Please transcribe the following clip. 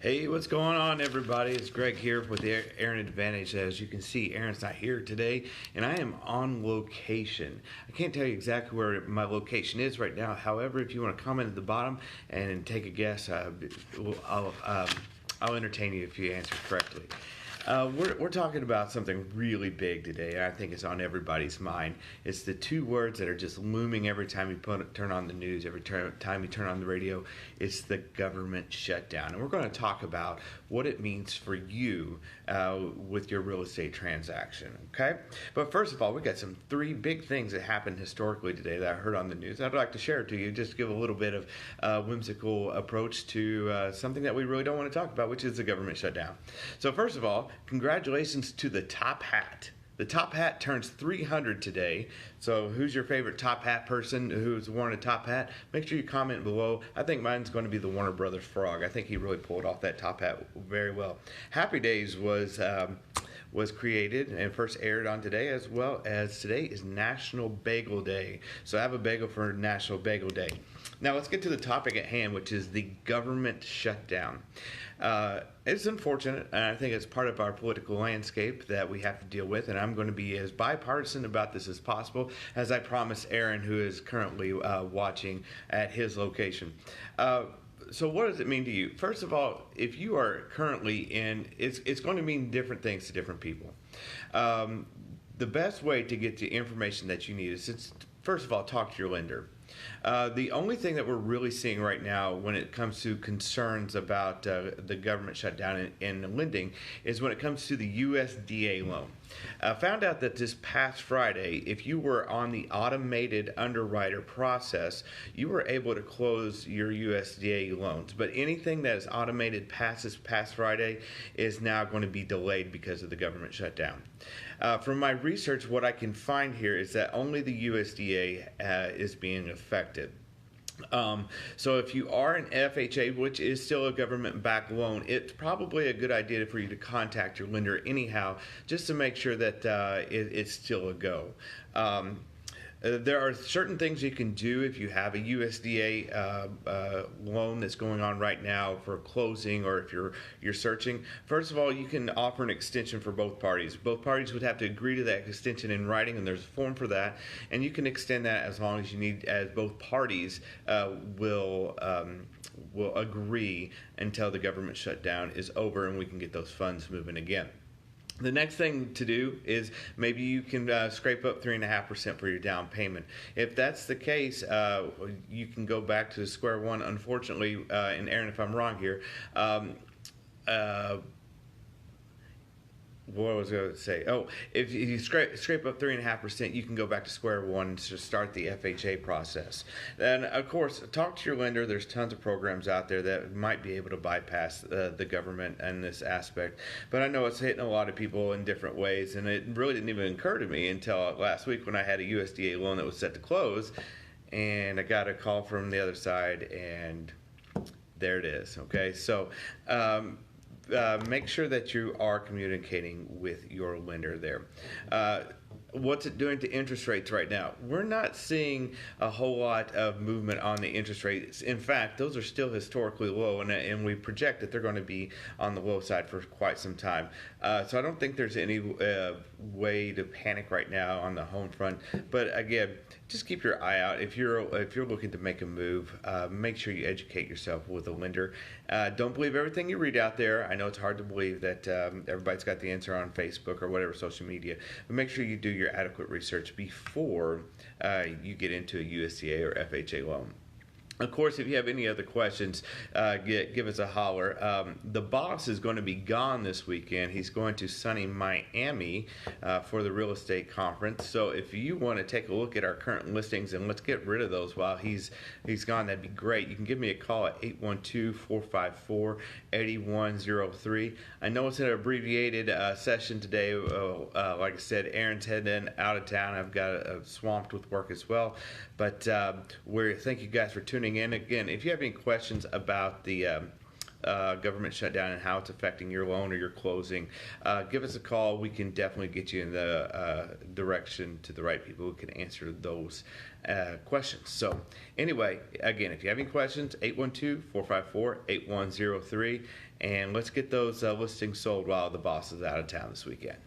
Hey, what's going on, everybody? It's Greg here with the Aaron Advantage. As you can see, Aaron's not here today, and I am on location. I can't tell you exactly where my location is right now. However, if you want to comment at the bottom and take a guess, I'll entertain you if you answer correctly. We're talking about something really big today, and I think it's on everybody's mind. It's the two words that are just looming every time you turn on the news, every time you turn on the radio. It's the government shutdown. And we're going to talk about what it means for you with your real estate transaction, okay? But first of all, we got three big things that happened historically today that I heard on the news. I'd like to share it to you, just to give a little bit of whimsical approach to something that we really don't want to talk about, which is the government shutdown. So first of all, congratulations to the top hat. The top hat turns 300 today. So who's your favorite top hat person who's worn a top hat? Make sure you comment below. I think mine's going to be the Warner Brothers frog. I think he really pulled off that top hat very well. Happy Days was created and first aired on today, as well as today is National Bagel Day. So have a bagel for National Bagel Day. Now let's get to the topic at hand, which is the government shutdown. It's unfortunate, and I think it's part of our political landscape that we have to deal with, and I'm going to be as bipartisan about this as possible, as I promised Aaron, who is currently watching at his location. So what does it mean to you? First of all, if you are currently it's going to mean different things to different people. The best way to get the information that you need is, first of all, talk to your lender. The only thing that we're really seeing right now when it comes to concerns about the government shutdown and lending is when it comes to the USDA loan. Found out that this past Friday, if you were on the automated underwriter process, you were able to close your USDA loans. But anything that is automated past this past Friday is now going to be delayed because of the government shutdown. From my research, what I can find here is that only the USDA is being affected. So if you are an FHA, which is still a government-backed loan, it's probably a good idea for you to contact your lender anyhow, just to make sure that it's still a go. There are certain things you can do if you have a USDA loan that's going on right now for closing, or if you're searching. First of all, you can offer an extension for both parties. Both parties would have to agree to that extension in writing, and there's a form for that. And you can extend that as long as you need, as both parties will agree until the government shutdown is over and we can get those funds moving again. The next thing to do is maybe you can scrape up 3.5% for your down payment. If that's the case, you can go back to square one. Unfortunately, and Aaron, if I'm wrong here, what was I going to say? Oh, if you scrape up 3.5%, you can go back to square one to start the FHA process. And of course, talk to your lender. There's tons of programs out there that might be able to bypass the government in this aspect. But I know it's hitting a lot of people in different ways, and it really didn't even occur to me until last week when I had a USDA loan that was set to close, and I got a call from the other side, and there it is. Okay, so. Make sure that you are communicating with your lender there. What's it doing to interest rates right now? We're not seeing a whole lot of movement on the interest rates. In fact, those are still historically low, and we project that they're going to be on the low side for quite some time. So I don't think there's any way to panic right now on the home front. But again, just keep your eye out. If you're looking to make a move, make sure you educate yourself with a lender. Don't believe everything you read out there. I know it's hard to believe that everybody's got the answer on Facebook or whatever social media, but make sure you do your adequate research before you get into a USDA or FHA loan. Of course, if you have any other questions, give us a holler. The boss is going to be gone this weekend. He's going to sunny Miami for the real estate conference. So if you want to take a look at our current listings and let's get rid of those while he's gone, that'd be great. You can give me a call at 812-454-8103. I know it's an abbreviated session today. Like I said, Aaron's heading out of town. I've got swamped with work as well. But thank you guys for tuning in. Again, if you have any questions about the government shutdown and how it's affecting your loan or your closing, give us a call. We can definitely get you in the direction to the right people who can answer those questions. So anyway, again, if you have any questions, 812-454-8103, and let's get those listings sold while the boss is out of town this weekend.